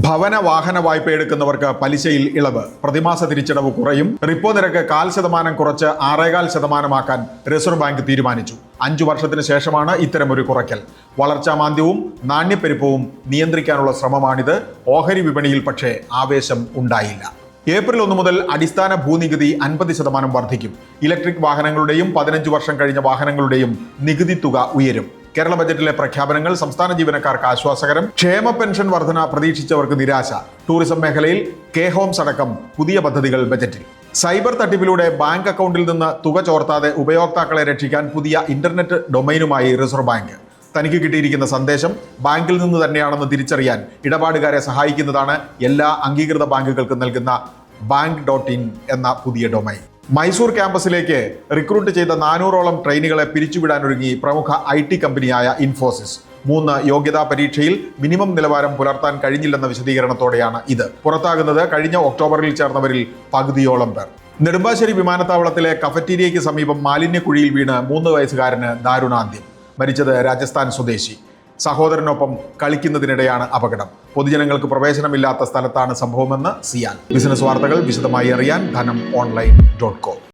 ഭവന വാഹന വായ്പ എടുക്കുന്നവർക്ക് പലിശയിൽ ഇളവ്, പ്രതിമാസ തിരിച്ചടവ് കുറയും. റിപ്പോ നിരക്ക് 0.5% കുറച്ച് 6.25%ആക്കാൻ റിസർവ് ബാങ്ക് തീരുമാനിച്ചു. 5 വർഷത്തിന് ശേഷമാണ് ഇത്തരമൊരു കുറയ്ക്കൽ. വളർച്ചാ മാന്ദ്യവും നാണ്യപ്പെരുപ്പവും നിയന്ത്രിക്കാനുള്ള ശ്രമമാണിത്. ഓഹരി വിപണിയിൽ പക്ഷേ ആവേശം ഉണ്ടായില്ല. ഏപ്രിൽ 1 മുതൽ അടിസ്ഥാന ഭൂനികുതി 50% വർദ്ധിക്കും. ഇലക്ട്രിക് വാഹനങ്ങളുടെയും 15 വർഷം കഴിഞ്ഞ വാഹനങ്ങളുടെയും നികുതി തുക ഉയരും. കേരള ബജറ്റിലെ പ്രഖ്യാപനങ്ങൾ സംസ്ഥാന ജീവനക്കാർക്ക് ആശ്വാസകരം. ക്ഷേമ പെൻഷൻ വർധന പ്രതീക്ഷിച്ചവർക്ക് നിരാശ. ടൂറിസം മേഖലയിൽ കെ ഹോംസ് അടക്കം പുതിയ പദ്ധതികൾ ബജറ്റിൽ. സൈബർ തട്ടിപ്പിലൂടെ ബാങ്ക് അക്കൗണ്ടിൽ നിന്ന് തുക ചോർത്താതെ ഉപയോക്താക്കളെ രക്ഷിക്കാൻ പുതിയ ഇന്റർനെറ്റ് ഡൊമൈനുമായി റിസർവ് ബാങ്ക്. തനിക്ക് കിട്ടിയിരിക്കുന്ന സന്ദേശം ബാങ്കിൽ നിന്ന് തന്നെയാണെന്ന് തിരിച്ചറിയാൻ ഇടപാടുകാരെ സഹായിക്കുന്നതാണ് എല്ലാ അംഗീകൃത ബാങ്കുകൾക്കും നൽകുന്ന bank.in എന്ന പുതിയ ഡൊമൈൻ. മൈസൂർ ക്യാമ്പസിലേക്ക് റിക്രൂട്ട് ചെയ്ത 400ഓളം ട്രെയിനികളെ പിരിച്ചുവിടാനൊരുങ്ങി പ്രമുഖ IT കമ്പനിയായ ഇൻഫോസിസ്. 3 യോഗ്യതാ പരീക്ഷയിൽ മിനിമം നിലവാരം പുലർത്താൻ കഴിഞ്ഞില്ലെന്ന വിശദീകരണത്തോടെയാണ് ഇത്. പുറത്താകുന്നത് കഴിഞ്ഞ ഒക്ടോബറിൽ ചേർന്നവരിൽ പകുതിയോളം പേർ. നെടുമ്പാശ്ശേരി വിമാനത്താവളത്തിലെ കഫറ്റീരിയയ്ക്ക് സമീപം മാലിന്യക്കുഴിയിൽ വീണ് 3 വയസ്സുകാരന് ദാരുണാന്ത്യം. മരിച്ചത് രാജസ്ഥാൻ സ്വദേശി. സഹോദരനൊപ്പം കളിക്കുന്നതിനിടെയാണ് അപകടം. പൊതുജനങ്ങൾക്ക് പ്രവേശനമില്ലാത്ത സ്ഥലത്താണ് സംഭവമെന്ന് സിയാൽ. ബിസിനസ് വാർത്തകൾ വിശദമായി അറിയാൻ ധനം online.com.